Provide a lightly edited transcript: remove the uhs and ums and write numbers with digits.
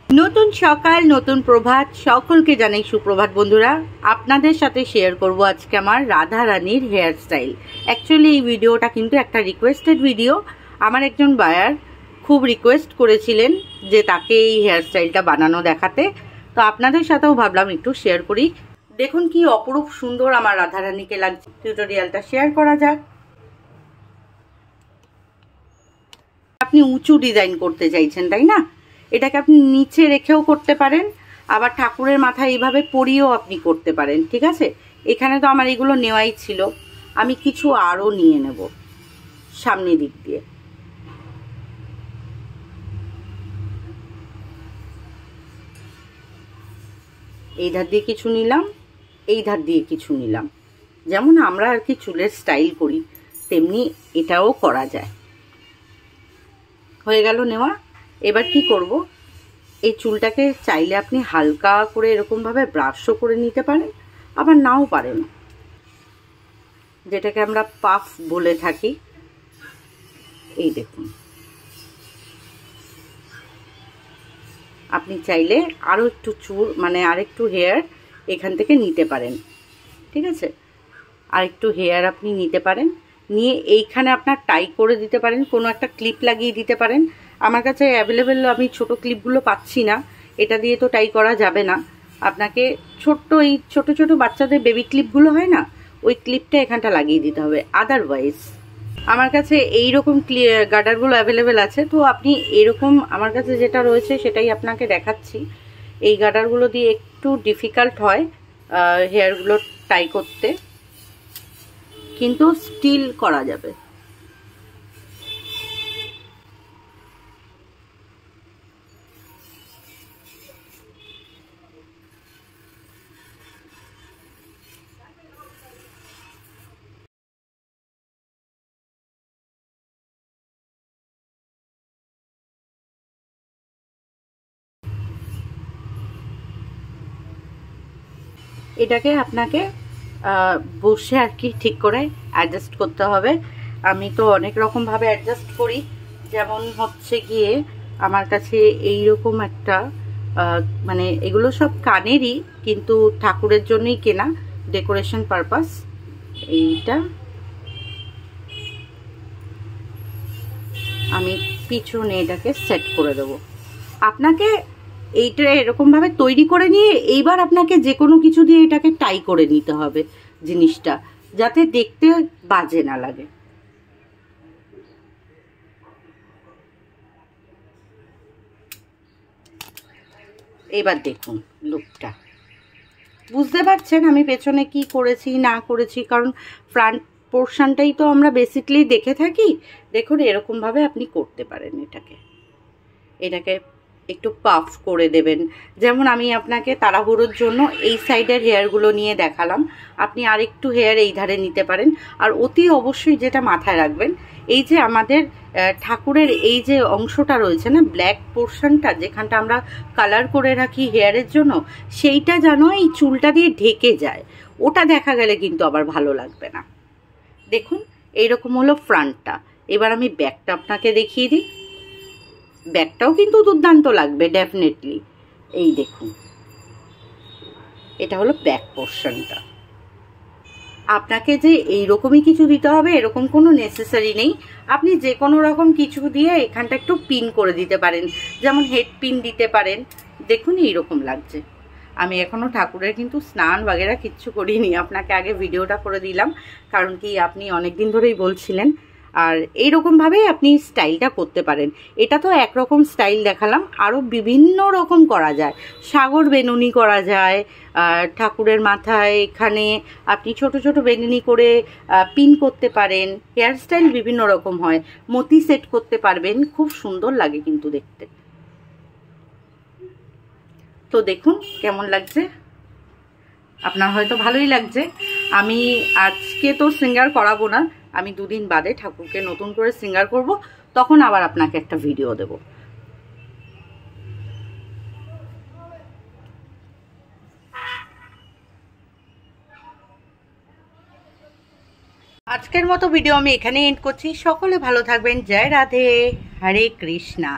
নতুন সকাল, নতুন প্রভাত, সকলকে জানাই সুপ্রভাত বন্ধুরা। আপনাদের সাথে শেয়ার করব আজকে আমার রাধা রানীর হেয়ার স্টাইল। অ্যাকচুয়ালি এই ভিডিওটা কিন্তু একটা রিকোয়েস্টেড ভিডিও। আমার একজন বায়ার খুব রিকোয়েস্ট করেছিলেন যে তাকে এই হেয়ার স্টাইলটা বানানো দেখাতে, তো আপনাদের সাথেও ভাবলাম একটু শেয়ার করি। দেখুন কি অপরূপ সুন্দর আমার রাধা রানীকে লাগছে। টিউটোরিয়ালটা শেয়ার করা যাক। আপনি উঁচু ডিজাইন করতে চাইছেন তাই না? এটাকে আপনি নিচে রেখেও করতে পারেন, আবার ঠাকুরের মাথায় এইভাবে পরিয়েও আপনি করতে পারেন। ঠিক আছে, এখানে তো আমার এগুলো নেওয়াই ছিল, আমি কিছু আরও নিয়ে নেব সামনের দিক দিয়ে। এই ধার দিয়ে কিছু নিলাম, এই ধার দিয়ে কিছু নিলাম। যেমন আমরা আর কি চুলের স্টাইল করি তেমনি এটাও করা যায়। হয়ে গেল নেওয়া। এবার কি করব, এই চুলটাকে চাইলে আপনি হালকা করে এরকমভাবে ব্রাশও করে নিতে পারেন, আবার নাও পারেন, যেটাকে আমরা পাফ বলে থাকি। এই দেখুন, আপনি চাইলে আরও একটু চুল মানে আরেকটু হেয়ার এখান থেকে নিতে পারেন। ঠিক আছে, আরেকটু হেয়ার আপনি নিতে পারেন, নিয়ে এইখানে আপনার টাই করে দিতে পারেন, কোনো একটা ক্লিপ লাগিয়ে দিতে পারেন। আমার কাছে অ্যাভেলেবেল আমি ছোট ক্লিপগুলো পাচ্ছি না, এটা দিয়ে তো টাই করা যাবে না। আপনাকে ছোট্ট এই ছোট ছোট বাচ্চাদের বেবি ক্লিপগুলো হয় না, ওই ক্লিপটা এখানটা লাগিয়ে দিতে হবে। আদারওয়াইজ আমার কাছে এইরকম গার্ডারগুলো অ্যাভেলেবেল আছে, তো আপনি এরকম আমার কাছে যেটা রয়েছে সেটাই আপনাকে দেখাচ্ছি। এই গার্ডারগুলো দিয়ে একটু ডিফিকাল্ট হয় হেয়ারগুলো টাই করতে, কিন্তু স্টিল করা যাবে। এটাকে আপনাকে বসে আর কি ঠিক করে অ্যাডজাস্ট করতে হবে। আমি তো অনেক রকমভাবে অ্যাডজাস্ট করি, যেমন হচ্ছে গিয়ে আমার কাছে এইরকম একটা মানে এগুলো সব কানেরই, কিন্তু ঠাকুরের জন্যই কেনা, ডেকোরেশন পারপাস। এইটা আমি পিছনে এটাকে সেট করে দেবো। আপনাকে এইটা এরকমভাবে তৈরি করে নিয়ে এইবার আপনাকে যে কোনো কিছু দিয়ে এটাকে টাই করে নিতে হবে জিনিসটা, যাতে দেখতে বাজে না লাগে। এবার দেখুন লুকটা, বুঝতে পারছেন আমি পেছনে কি করেছি না করেছি, কারণ ফ্রন্ট পোর্শনটাই তো আমরা বেসিকলি দেখে থাকি। দেখুন এরকমভাবে আপনি করতে পারেন এটাকে একটু পাফ করে দেবেন। যেমন আমি আপনাকে তাড়াহুড়োর জন্য এই সাইডের হেয়ারগুলো নিয়ে দেখালাম, আপনি আরেকটু হেয়ার এই ধারে নিতে পারেন। আর অতি অবশ্যই যেটা মাথায় রাখবেন, এই যে আমাদের ঠাকুরের এই যে অংশটা রয়েছে না, ব্ল্যাক পোর্শনটা যেখানটা আমরা কালার করে রাখি হেয়ারের জন্য, সেইটা যেন এই চুলটা দিয়ে ঢেকে যায়। ওটা দেখা গেলে কিন্তু আবার ভালো লাগবে না। দেখুন এইরকম হলো ফ্রন্টটা। এবার আমি ব্যাকটা আপনাকে দেখিয়ে দিই। ব্যাকটাও কিন্তু দুর্দান্ত লাগবে ডেফিনেটলি। এই দেখুন, এটা হলো ব্যাক পোর্শনটা। আপনাকে যে এইরকমই কিছু দিতে হবে এরকম কোনো নেসেসারি নেই, আপনি যে কোনো রকম কিছু দিয়ে এখানটা একটু পিন করে দিতে পারেন, যেমন হেড পিন দিতে পারেন। দেখুন এইরকম লাগছে। আমি এখনও ঠাকুরের কিন্তু স্নান বাগেরা কিচ্ছু করিনি, আপনাকে আগে ভিডিওটা করে দিলাম, কারণ কি আপনি অনেক দিন ধরেই বলছিলেন। আর এইরকমভাবেই আপনি স্টাইলটা করতে পারেন। এটা তো একরকম স্টাইল দেখালাম, আরও বিভিন্ন রকম করা যায়। সাগর বেনুনি করা যায়, ঠাকুরের মাথায় এখানে আপনি ছোট ছোট বেনুনি করে পিন করতে পারেন। হেয়ার স্টাইল বিভিন্ন রকম হয়, মতি সেট করতে পারবেন, খুব সুন্দর লাগে কিন্তু দেখতে। তো দেখুন কেমন লাগছে, আপনার হয়তো ভালোই লাগছে। আমি আজকে তো সিঙ্গার করাবো না, আমি দুদিন বাদে ঠাকুরকে নতুন করে সিঙ্গার করব, তখন আবার আপনাকে একটা ভিডিও দেব। আজকের মতো ভিডিও আমি এখানে এন্ড করছি। সকলে ভালো থাকবেন। জয় রাধে, হরে কৃষ্ণা।